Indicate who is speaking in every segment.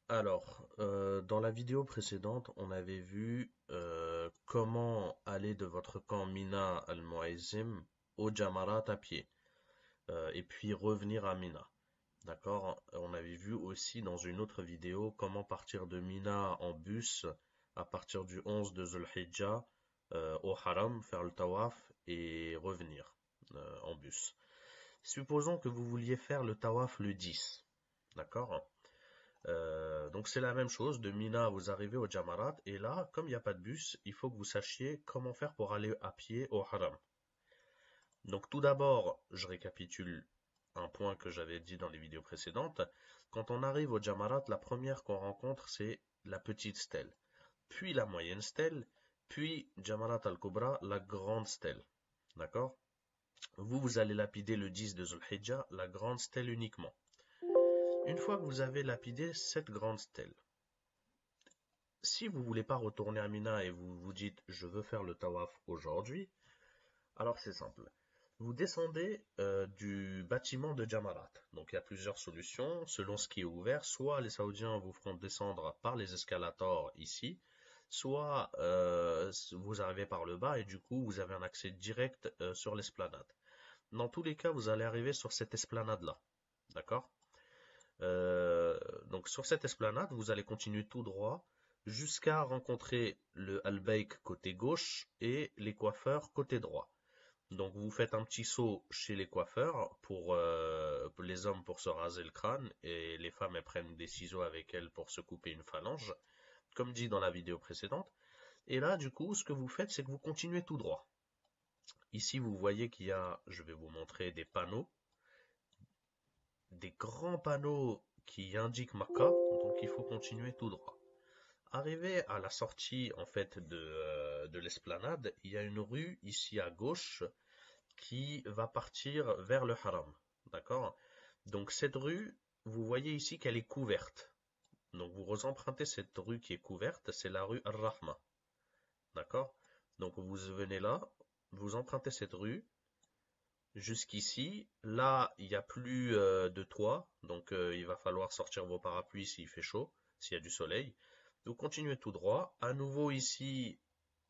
Speaker 1: Dans la vidéo précédente, on avait vu comment aller de votre camp Mina al-Mu'azzim au Jamarat à pied, et puis revenir à Mina. D'accord? On avait vu aussi dans une autre vidéo comment partir de Mina en bus à partir du 11 de Zulhijjah au Haram, faire le tawaf et revenir en bus. Supposons que vous vouliez faire le tawaf le 10. D'accord? Donc c'est la même chose, de Mina vous arrivez au Jamarat et là, comme il n'y a pas de bus, il faut que vous sachiez comment faire pour aller à pied au Haram. Donc tout d'abord, je récapitule un point que j'avais dit dans les vidéos précédentes. Quand on arrive au Jamarat, la première qu'on rencontre, c'est la petite stèle, puis la moyenne stèle, puis Jamarat al-Kubra, la grande stèle. D'accord? Vous allez lapider le 10 de Zulhijjah, la grande stèle uniquement. Une fois que vous avez lapidé cette grande stèle, si vous voulez pas retourner à Mina et vous vous dites je veux faire le tawaf aujourd'hui, alors c'est simple. Vous descendez du bâtiment de Jamarat. Donc il y a plusieurs solutions selon ce qui est ouvert. Soit les Saoudiens vous feront descendre par les escalators ici, soit vous arrivez par le bas et du coup vous avez un accès direct sur l'esplanade. Dans tous les cas, vous allez arriver sur cette esplanade-là. D'accord? Donc sur cette esplanade, vous allez continuer tout droit jusqu'à rencontrer le Al-Baik côté gauche et les coiffeurs côté droit. Donc vous faites un petit saut chez les coiffeurs pour les hommes pour se raser le crâne et les femmes elles prennent des ciseaux avec elles pour se couper une phalange, comme dit dans la vidéo précédente. Et là du coup ce que vous faites c'est que vous continuez tout droit. Ici vous voyez qu'il y a, je vais vous montrer des panneaux, des grands panneaux qui indiquent Makkah, donc il faut continuer tout droit. Arrivé à la sortie en fait de l'esplanade, il y a une rue ici à gauche qui va partir vers le haram. D'accord? Donc cette rue, vous voyez ici qu'elle est couverte. Donc vous empruntez cette rue qui est couverte, c'est la rue Ar-Rahma. D'accord? Donc vous venez là, vous empruntez cette rue jusqu'ici. Là, il n'y a plus de toit, donc il va falloir sortir vos parapluies s'il fait chaud, s'il y a du soleil. Vous continuez tout droit. À nouveau ici,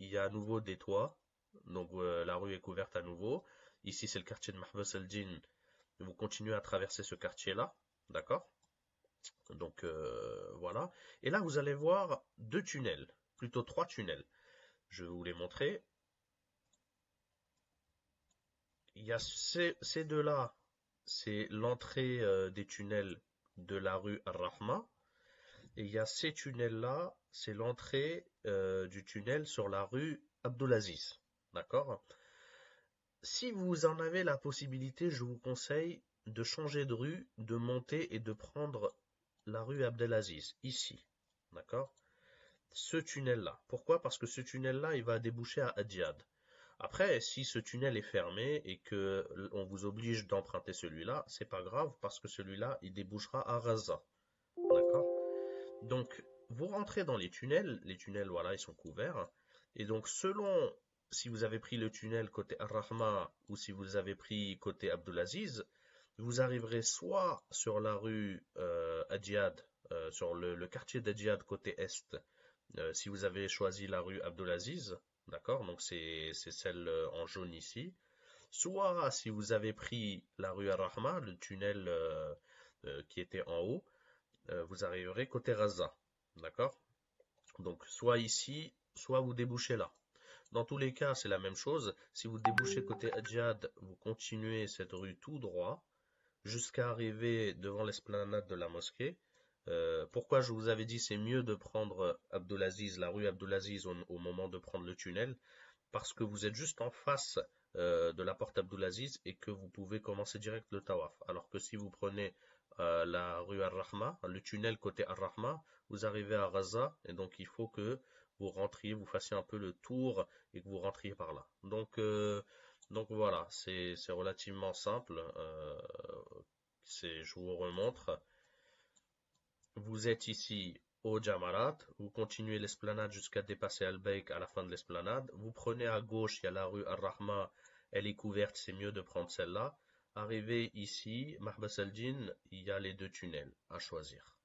Speaker 1: il y a à nouveau des toits. Donc la rue est couverte à nouveau. Ici, c'est le quartier de Mahbas el-Din. Vous continuez à traverser ce quartier-là. D'accord? Donc voilà. Et là, vous allez voir deux tunnels. Plutôt trois tunnels. Je vais vous les montrer. Il y a ces deux-là. C'est l'entrée des tunnels de la rue Ar-Rahma. Et il y a ces tunnels-là, c'est l'entrée du tunnel sur la rue Abdulaziz. D'accord? Si vous en avez la possibilité, je vous conseille de changer de rue, de monter et de prendre la rue Abdelaziz, ici. D'accord? Ce tunnel-là. Pourquoi? Parce que ce tunnel-là, il va déboucher à Adjad. Après, si ce tunnel est fermé et que on vous oblige d'emprunter celui-là, c'est pas grave parce que celui-là, il débouchera à Raza. D'accord? Donc, vous rentrez dans les tunnels, voilà, ils sont couverts. Et donc, selon si vous avez pris le tunnel côté Ar-Rahma ou si vous avez pris côté Abdulaziz, vous arriverez soit sur la rue Adjad, sur le quartier d'Adjad côté est, si vous avez choisi la rue Abdulaziz, d'accord, donc c'est celle en jaune ici, soit si vous avez pris la rue Ar-Rahma, le tunnel qui était en haut, vous arriverez côté Raza. D'accord? Donc, soit ici, soit vous débouchez là. Dans tous les cas, c'est la même chose. Si vous débouchez côté Adjad, vous continuez cette rue tout droit jusqu'à arriver devant l'esplanade de la mosquée. Pourquoi je vous avais dit c'est mieux de prendre Abdulaziz, la rue Abdulaziz au moment de prendre le tunnel? Parce que vous êtes juste en face de la porte Abdulaziz et que vous pouvez commencer direct le tawaf. Alors que si vous prenez la rue Ar-Rahma, le tunnel côté Ar-Rahma, vous arrivez à Raza et donc il faut que vous rentriez, vous fassiez un peu le tour et que vous rentriez par là. Donc voilà, c'est relativement simple. Je vous remontre. Vous êtes ici au Jamarat, vous continuez l'esplanade jusqu'à dépasser Al-Baik à la fin de l'esplanade. Vous prenez à gauche, il y a la rue Ar-Rahma, elle est couverte, c'est mieux de prendre celle-là. Arrivé ici, Mahbas el-Din, il y a les deux tunnels à choisir.